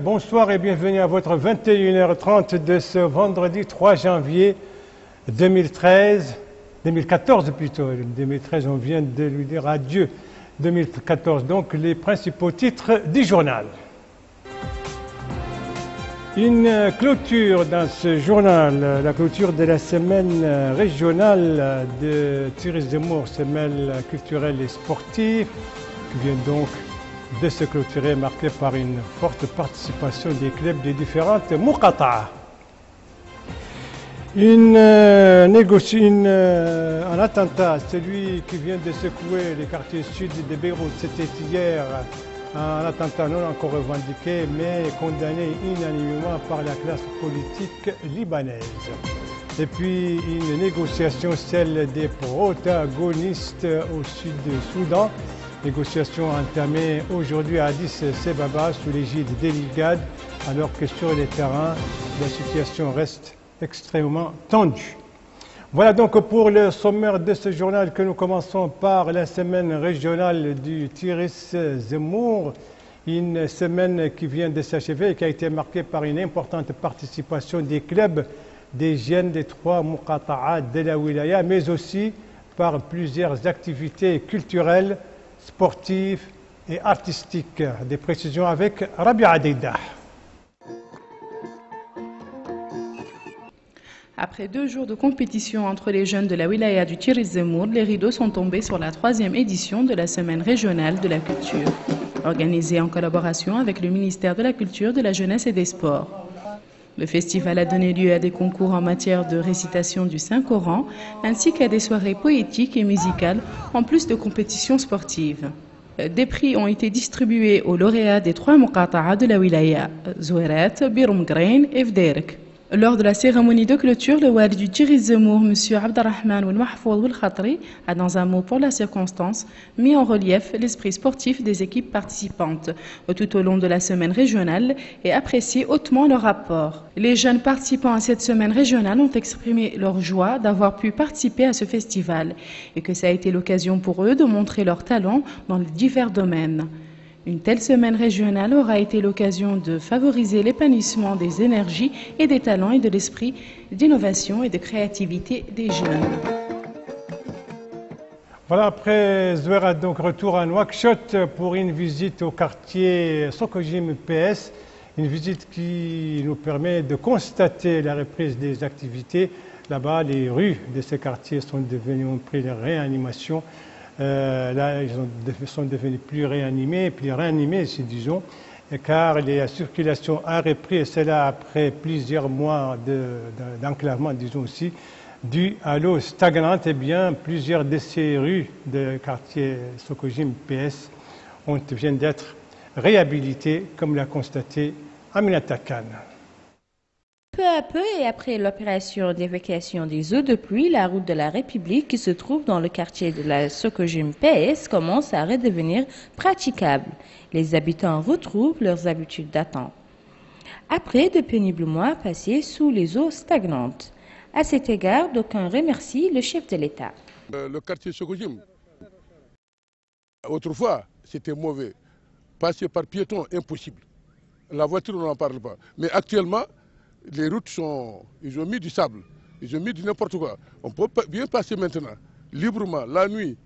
Bonsoir et bienvenue à votre 21h30 de ce vendredi 3 janvier 2014 plutôt. 2013, on vient de lui dire adieu. 2014, donc les principaux titres du journal. Une clôture dans ce journal, la clôture de la semaine régionale de Thierry Zemmour, semaine culturelle et sportive, qui vient donc de se clôturer, marquée par une forte participation des clubs des différentes Muqata'a. Un attentat, celui qui vient de secouer les quartiers sud de Beyrouth, c'était hier, un attentat non encore revendiqué, mais condamné unanimement par la classe politique libanaise. Et puis une négociation, celle des protagonistes au sud du Soudan. Négociation entamée aujourd'hui à Addis Abeba sous l'égide des Ligades, alors que sur les terrains, la situation reste extrêmement tendue. Voilà donc pour le sommaire de ce journal que nous commençons par la semaine régionale du Thierry Zemmour. Une semaine qui vient de s'achever et qui a été marquée par une importante participation des clubs des jeunes des trois Muqata'a de la Wilaya, mais aussi par plusieurs activités culturelles, sportives et artistiques. Des précisions avec Rabia Deida. Après 2 jours de compétition entre les jeunes de la wilaya du Thierry Zemmour, les rideaux sont tombés sur la 3e édition de la Semaine régionale de la culture, organisée en collaboration avec le ministère de la Culture, de la Jeunesse et des Sports. Le festival a donné lieu à des concours en matière de récitation du Saint-Coran, ainsi qu'à des soirées poétiques et musicales, en plus de compétitions sportives. Des prix ont été distribués aux lauréats des 3 Muqata'a de la wilaya, Zoueret, Birumgrain et Fderk. Lors de la cérémonie de clôture, le wali du Thierry Zemmour, M. Abderrahman Ouelmahfouz Ouelkhatri, a dans un mot pour la circonstance mis en relief l'esprit sportif des équipes participantes tout au long de la semaine régionale et apprécié hautement leur rapport. Les jeunes participants à cette semaine régionale ont exprimé leur joie d'avoir pu participer à ce festival et que ça a été l'occasion pour eux de montrer leur talent dans les divers domaines. Une telle semaine régionale aura été l'occasion de favoriser l'épanouissement des énergies et des talents et de l'esprit d'innovation et de créativité des jeunes. Voilà, après Zouera, donc retour à Nouakchott pour une visite au quartier Sokojim PS, une visite qui nous permet de constater la reprise des activités. Là-bas, les rues de ce quartier sont devenues pris de réanimation. Là, ils sont devenus plus réanimés, disons, car la circulation a repris, et c'est là après plusieurs mois d'enclavement, disons aussi, dû à l'eau stagnante. Eh bien, plusieurs de ces rues de quartier Sokojim PS viennent d'être réhabilitées, comme l'a constaté Aminata Khan. Peu à peu et après l'opération d'évacuation des eaux de pluie, la route de la République qui se trouve dans le quartier de la Sokojim PS commence à redevenir praticable. Les habitants retrouvent leurs habitudes d'attente. Après de pénibles mois passés sous les eaux stagnantes. À cet égard, d'aucuns remercient le chef de l'État. Le quartier Sokojim, autrefois, c'était mauvais. Passer par piéton, impossible. La voiture, on n'en parle pas. Mais actuellement, les routes ils ont mis du sable, ils ont mis du n'importe quoi. On peut bien passer maintenant, librement, la nuit,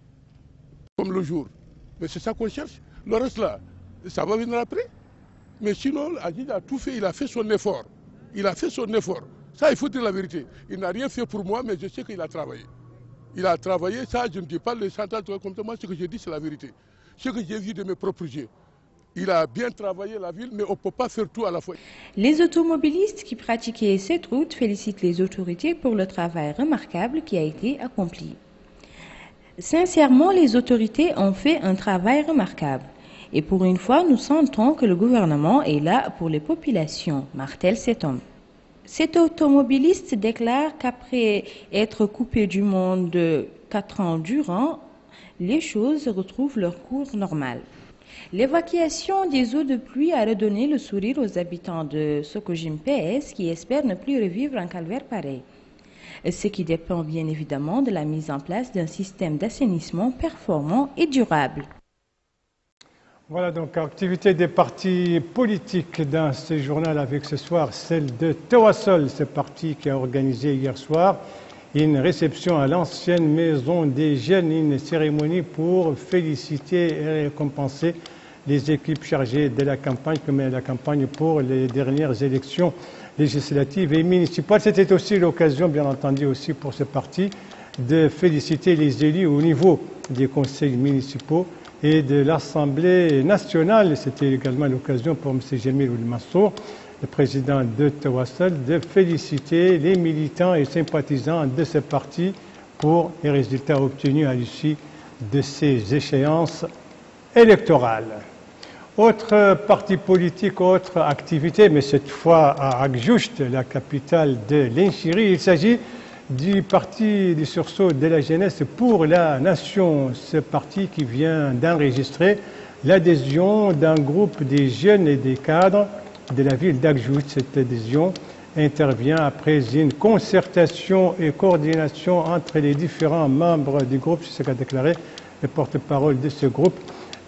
comme le jour. Mais c'est ça qu'on cherche. Le reste là, ça va venir après. Mais sinon, Aziz a tout fait, il a fait son effort. Il a fait son effort. Ça, il faut dire la vérité. Il n'a rien fait pour moi, mais je sais qu'il a travaillé. Il a travaillé, ça, je ne dis pas le central comme moi, ce que je dis, c'est la vérité. Ce que j'ai vu de mes propres yeux. Il a bien travaillé la ville, mais on ne peut pas faire tout à la fois. Les automobilistes qui pratiquaient cette route félicitent les autorités pour le travail remarquable qui a été accompli. Sincèrement, les autorités ont fait un travail remarquable. Et pour une fois, nous sentons que le gouvernement est là pour les populations, martèle cet homme. Cet automobiliste déclare qu'après être coupé du monde de 4 ans durant, les choses retrouvent leur cours normal. L'évacuation des eaux de pluie a redonné le sourire aux habitants de Sokojim PS qui espèrent ne plus revivre un calvaire pareil. Ce qui dépend bien évidemment de la mise en place d'un système d'assainissement performant et durable. Voilà donc activité des partis politiques dans ce journal avec ce soir celle de Tawassol, ce parti qui a organisé hier soir une réception à l'ancienne maison des jeunes, une cérémonie pour féliciter et récompenser les équipes chargées de la campagne, comme la campagne pour les dernières élections législatives et municipales. C'était aussi l'occasion, bien entendu, aussi pour ce parti de féliciter les élus au niveau des conseils municipaux et de l'Assemblée nationale. C'était également l'occasion pour M. Jamil Ould-Mansour, le président de Tawassol, de féliciter les militants et sympathisants de ce parti pour les résultats obtenus à l'issue de ces échéances électorales. Autre parti politique, autre activité, mais cette fois à Agjoust, la capitale de l'Inchiri. Il s'agit du parti du sursaut de la jeunesse pour la nation, ce parti qui vient d'enregistrer l'adhésion d'un groupe des jeunes et des cadres de la ville d'Agjoust. Cette adhésion intervient après une concertation et coordination entre les différents membres du groupe, c'est ce qu'a déclaré le porte-parole de ce groupe.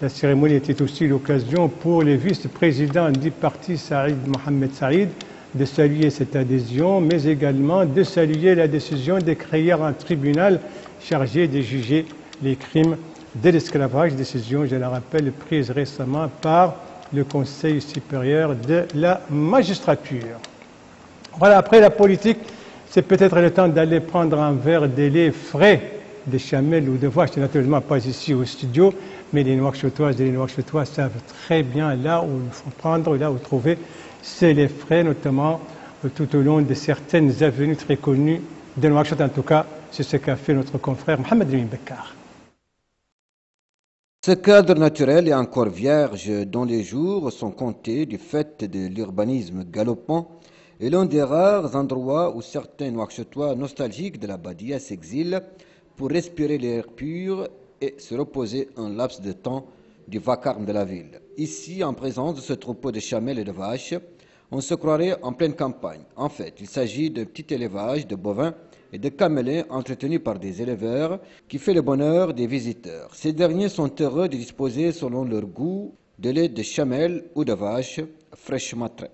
La cérémonie était aussi l'occasion pour le vice-président du parti, Saïd Mohamed Saïd, de saluer cette adhésion, mais également de saluer la décision de créer un tribunal chargé de juger les crimes de l'esclavage, décision, je la rappelle, prise récemment par le Conseil supérieur de la magistrature. Voilà, après la politique, c'est peut-être le temps d'aller prendre un verre de lait frais de chamel ou de vache. C'est naturellement pas ici au studio, mais les Nouakchotoises et les Nouakchotois savent très bien là où il faut prendre, là où trouver ces laits frais, notamment tout au long de certaines avenues très connues de Nouakchott. En tout cas, c'est ce qu'a fait notre confrère Mohamed Lamine Bekkar. Ce cadre naturel est encore vierge dont les jours sont comptés du fait de l'urbanisme galopant et l'un des rares endroits où certains Nouakchottois nostalgiques de la Badia s'exilent pour respirer l'air pur et se reposer un laps de temps du vacarme de la ville. Ici, en présence de ce troupeau de chamelles et de vaches, on se croirait en pleine campagne. En fait, il s'agit d'un petit élevage de bovins et de camélins entretenus par des éleveurs qui fait le bonheur des visiteurs. Ces derniers sont heureux de disposer, selon leur goût, de lait de chamelle ou de vache fraîchement trait.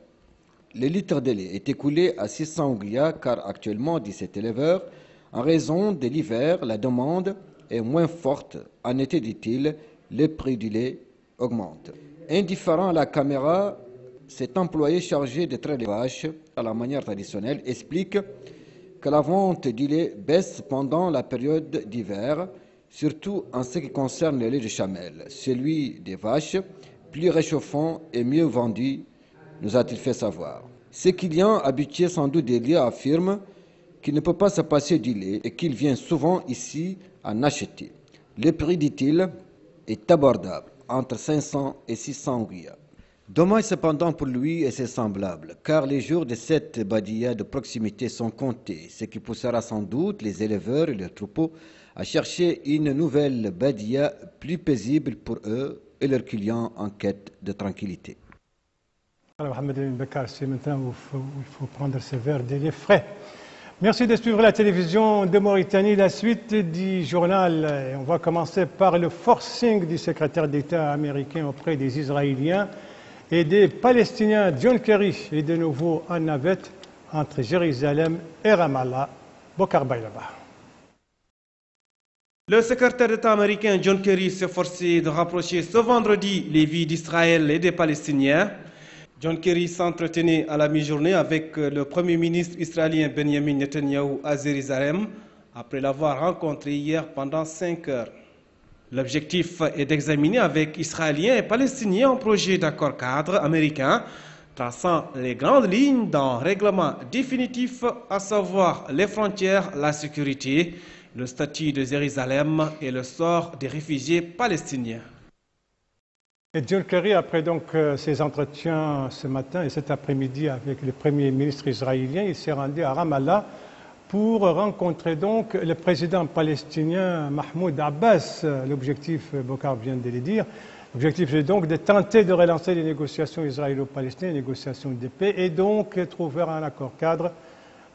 Le litre de lait est écoulé à 600 ouglias car actuellement, dit cet éleveur, en raison de l'hiver, la demande est moins forte. En été, dit-il, le prix du lait augmente. Indifférent à la caméra, cet employé chargé de traire les vaches à la manière traditionnelle explique que la vente du lait baisse pendant la période d'hiver, surtout en ce qui concerne le lait de chamelle. Celui des vaches, plus réchauffant et mieux vendu, nous a-t-il fait savoir. Ces clients, habitués sans doute des lieux, affirment qu'il ne peut pas se passer du lait et qu'il vient souvent ici en acheter. Le prix, dit-il, est abordable, entre 500 et 600 ouguias. Dommage cependant pour lui et ses semblables, car les jours de cette badia de proximité sont comptés, ce qui poussera sans doute les éleveurs et leurs troupeaux à chercher une nouvelle badia plus paisible pour eux et leurs clients en quête de tranquillité. Alors, Mohamed Lamine Bekkar, c'est maintenant où il faut prendre ce verre de lait frais. Merci de suivre la télévision de Mauritanie. La suite du journal, on va commencer par le forcing du secrétaire d'État américain auprès des Israéliens et des Palestiniens. John Kerry est de nouveau en navette entre Jérusalem et Ramallah. Bokar Baylaba. Le secrétaire d'État américain John Kerry s'est forcé de rapprocher ce vendredi les vies d'Israël et des Palestiniens. John Kerry s'entretenait à la mi-journée avec le Premier ministre israélien Benjamin Netanyahou à Jérusalem, après l'avoir rencontré hier pendant 5 heures. L'objectif est d'examiner avec Israéliens et Palestiniens un projet d'accord cadre américain traçant les grandes lignes d'un règlement définitif, à savoir les frontières, la sécurité, le statut de Jérusalem et le sort des réfugiés palestiniens. Et John Kerry, après donc ses entretiens ce matin et cet après-midi avec le Premier ministre israélien, il s'est rendu à Ramallah pour rencontrer donc le président palestinien Mahmoud Abbas. L'objectif, Bokar vient de le dire, l'objectif est donc de tenter de relancer les négociations israélo-palestiniennes, les négociations de paix, et donc trouver un accord cadre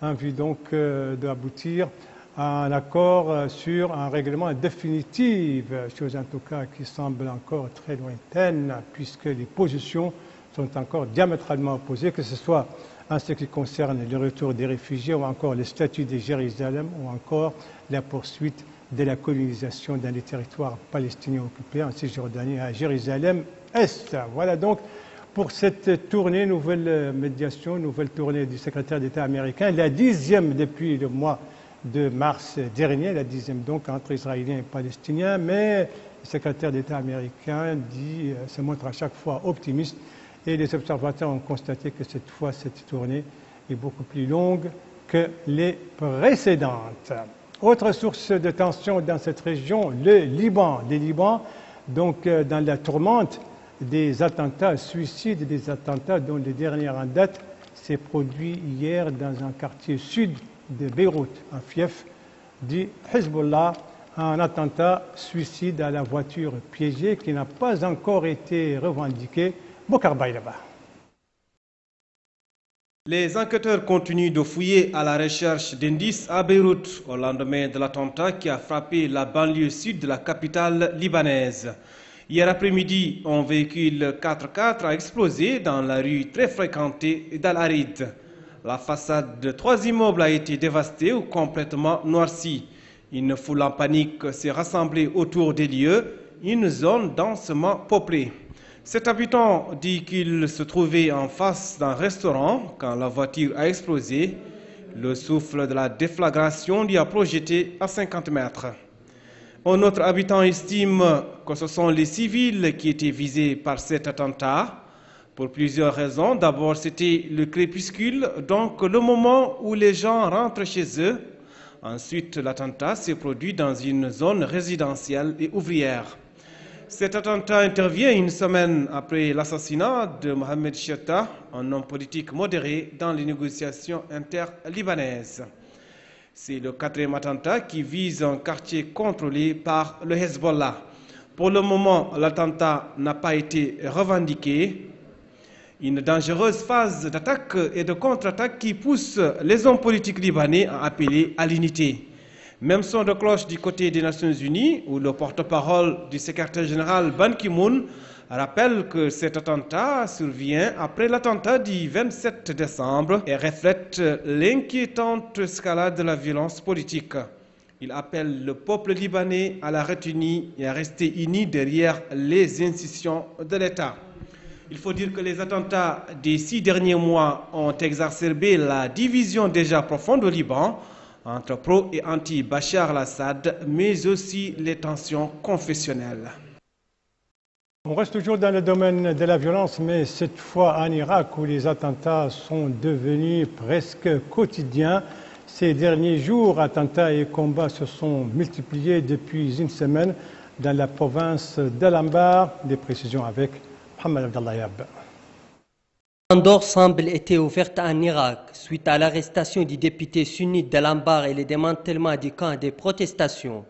en vue donc d'aboutir un accord sur un règlement définitif, chose en tout cas qui semble encore très lointaine, puisque les positions sont encore diamétralement opposées, que ce soit en ce qui concerne le retour des réfugiés ou encore le statut de Jérusalem ou encore la poursuite de la colonisation dans les territoires palestiniens occupés en Cisjordanie à Jérusalem-Est. Voilà donc pour cette tournée, nouvelle médiation, nouvelle tournée du secrétaire d'État américain, la 10e depuis le mois de mars dernier, la 10e donc entre Israéliens et Palestiniens, mais le secrétaire d'État américain se montre à chaque fois optimiste et les observateurs ont constaté que cette fois, cette tournée est beaucoup plus longue que les précédentes. Autre source de tension dans cette région, le Liban. Les Libans, donc dans la tourmente des attentats suicides, des attentats dont le dernier en date s'est produit hier dans un quartier sud de Beyrouth, un fief du Hezbollah, un attentat suicide à la voiture piégée qui n'a pas encore été revendiqué. Bokar Baïlaba. Les enquêteurs continuent de fouiller à la recherche d'indices à Beyrouth au lendemain de l'attentat qui a frappé la banlieue sud de la capitale libanaise. Hier après-midi, un véhicule 4x4 a explosé dans la rue très fréquentée d'Al-Harid. La façade de 3 immeubles a été dévastée ou complètement noircie. Une foule en panique s'est rassemblée autour des lieux, une zone densément peuplée. Cet habitant dit qu'il se trouvait en face d'un restaurant quand la voiture a explosé. Le souffle de la déflagration lui a projeté à 50 mètres. Un autre habitant estime que ce sont les civils qui étaient visés par cet attentat. Pour plusieurs raisons. D'abord, c'était le crépuscule, donc le moment où les gens rentrent chez eux. Ensuite, l'attentat s'est produit dans une zone résidentielle et ouvrière. Cet attentat intervient une semaine après l'assassinat de Mohamed Chetta, un homme politique modéré dans les négociations inter-libanaises. C'est le 4e attentat qui vise un quartier contrôlé par le Hezbollah. Pour le moment, l'attentat n'a pas été revendiqué. Une dangereuse phase d'attaque et de contre-attaque qui pousse les hommes politiques libanais à appeler à l'unité. Même son de cloche du côté des Nations Unies, où le porte-parole du secrétaire général Ban Ki-moon rappelle que cet attentat survient après l'attentat du 27 décembre et reflète l'inquiétante escalade de la violence politique. Il appelle le peuple libanais à la retenue et à rester uni derrière les institutions de l'État. Il faut dire que les attentats des 6 derniers mois ont exacerbé la division déjà profonde au Liban entre pro et anti-Bachar al-Assad, mais aussi les tensions confessionnelles. On reste toujours dans le domaine de la violence, mais cette fois en Irak où les attentats sont devenus presque quotidiens. Ces derniers jours, attentats et combats se sont multipliés depuis une semaine dans la province d'Al-Anbar. Des précisions avec Mohamed Abdallah Yab. L'Andorre semble être ouverte en Irak suite à l'arrestation du député sunnite d'Al-Anbar et le démantèlement du camp des protestations.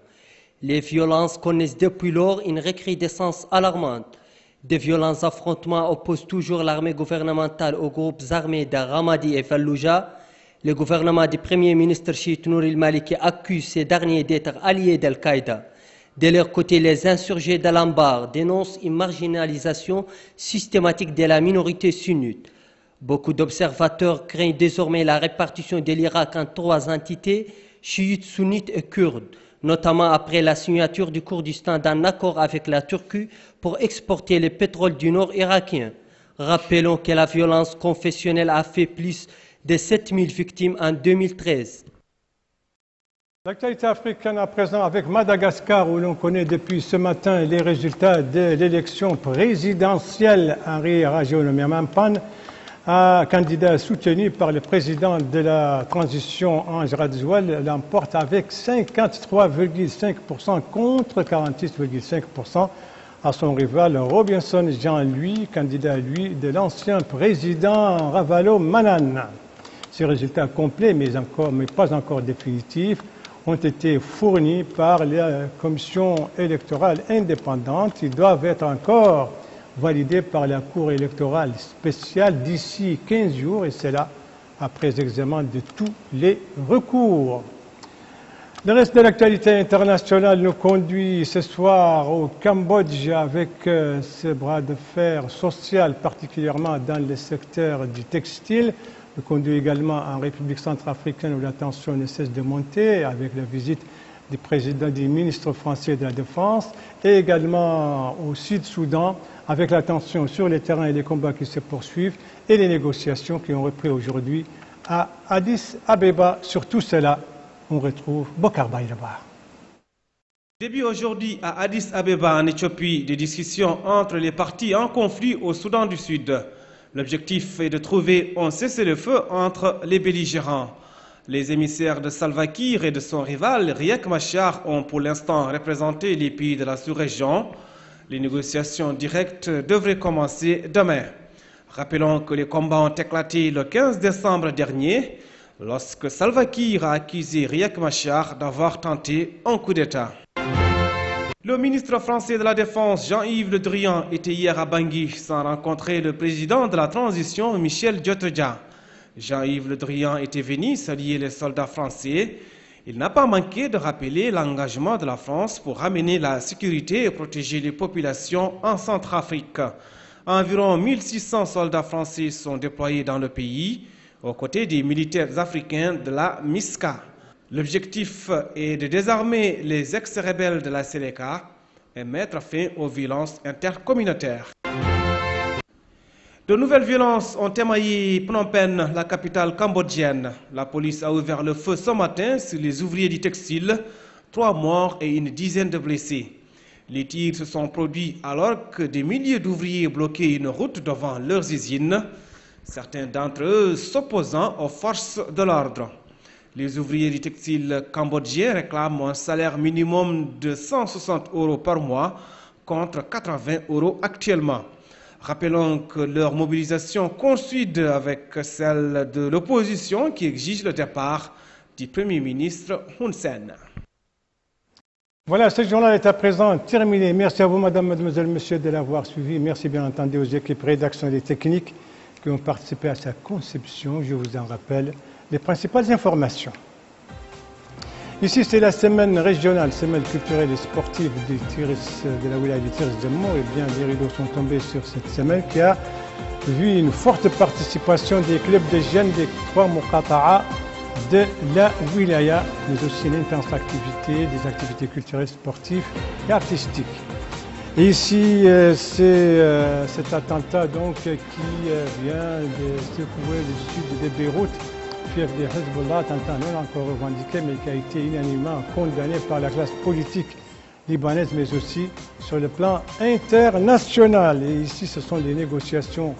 Les violences connaissent depuis lors une recrudescence alarmante. De violents affrontements opposent toujours l'armée gouvernementale aux groupes armés de Ramadi et Fallujah. Le gouvernement du Premier ministre chiite Nour el-Maliki accuse ces derniers d'être alliés d'Al-Qaïda. De leur côté, les insurgés d'Al-Anbar dénoncent une marginalisation systématique de la minorité sunnite. Beaucoup d'observateurs craignent désormais la répartition de l'Irak en 3 entités, chiites, sunnites et kurdes, notamment après la signature du Kurdistan d'un accord avec la Turquie pour exporter le pétrole du nord irakien. Rappelons que la violence confessionnelle a fait plus de 7000 victimes en 2013. L'actualité africaine à présent avec Madagascar où l'on connaît depuis ce matin les résultats de l'élection présidentielle. Henri Rajoelinaamepane, un candidat soutenu par le président de la transition Ange Radzouane, l'emporte avec 53,5% contre 46,5% à son rival Robinson Jean-Louis, candidat lui de l'ancien président Ravalomanana. Ces résultats complets mais pas encore définitifs ont été fournis par la commission électorale indépendante. Ils doivent être encore validés par la Cour électorale spéciale d'ici 15 jours, et c'est là après examen de tous les recours. Le reste de l'actualité internationale nous conduit ce soir au Cambodge avec ce bras de fer social, particulièrement dans le secteur du textile. Nous conduit également en République centrafricaine où la tension ne cesse de monter avec la visite du ministre français de la Défense et également au Sud-Soudan avec la tension sur les terrains et les combats qui se poursuivent et les négociations qui ont repris aujourd'hui à Addis Abeba. Sur tout cela, on retrouve Bokar Bayraba. Début aujourd'hui à Addis Abeba en Éthiopie des discussions entre les parties en conflit au Soudan du Sud. L'objectif est de trouver un cessez-le-feu entre les belligérants. Les émissaires de Salva Kiir et de son rival Riek Machar ont pour l'instant représenté les pays de la sous-région. Les négociations directes devraient commencer demain. Rappelons que les combats ont éclaté le 15 décembre dernier lorsque Salva Kiir a accusé Riek Machar d'avoir tenté un coup d'État. Le ministre français de la Défense, Jean-Yves Le Drian, était hier à Bangui sans rencontrer le président de la transition, Michel Djotodia. Jean-Yves Le Drian était venu saluer les soldats français. Il n'a pas manqué de rappeler l'engagement de la France pour ramener la sécurité et protéger les populations en Centrafrique. Environ 1600 soldats français sont déployés dans le pays, aux côtés des militaires africains de la MISCA. L'objectif est de désarmer les ex-rebelles de la Seleka et mettre fin aux violences intercommunautaires. De nouvelles violences ont émaillé Phnom Penh, la capitale cambodgienne. La police a ouvert le feu ce matin sur les ouvriers du textile, 3 morts et une dizaine de blessés. Les tirs se sont produits alors que des milliers d'ouvriers bloquaient une route devant leurs usines, certains d'entre eux s'opposant aux forces de l'ordre. Les ouvriers du textile cambodgien réclament un salaire minimum de 160 € par mois contre 80 € actuellement. Rappelons que leur mobilisation coïncide avec celle de l'opposition qui exige le départ du Premier ministre Hun Sen. Voilà, ce journal est à présent terminé. Merci à vous, madame, mademoiselle, monsieur, de l'avoir suivi. Merci bien entendu aux équipes rédactionnelles et techniques qui ont participé à sa conception. Je vous en rappelle les principales informations. Ici, c'est la semaine régionale, semaine culturelle et sportive de la wilaya du Tiris Zemmour. Et bien, les rideaux sont tombés sur cette semaine qui a vu une forte participation des clubs de jeunes des 3 Muqata'a de la wilaya, mais aussi une intense activité, des activités culturelles, sportives et artistiques. Et ici, c'est cet attentat donc, qui vient de secouer le sud de Beyrouth, fief de Hezbollah, attentat non encore revendiqué, mais qui a été unanimement condamné par la classe politique libanaise, mais aussi sur le plan international. Et ici, ce sont des négociations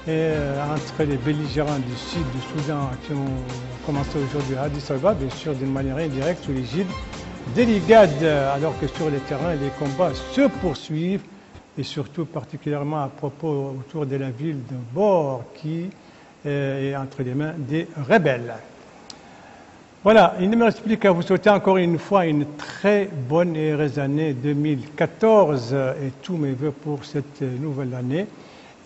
entre les belligérants du sud du Soudan qui ont commencé aujourd'hui à Addis Abeba, bien sûr d'une manière indirecte sous l'égide des l'IGAD, alors que sur les terrains, les combats se poursuivent et surtout particulièrement à propos autour de la ville de Bor qui est entre les mains des rebelles. Voilà, il ne me reste plus qu'à vous souhaiter encore une fois une très bonne et heureuse année 2014 et tous mes voeux pour cette nouvelle année.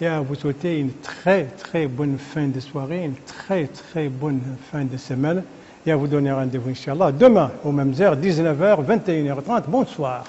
Et à vous souhaiter une très bonne fin de soirée, une très bonne fin de semaine. Et à vous donner rendez-vous, Inch'Allah, demain, aux mêmes heures, 19h, 21h30. Bonsoir.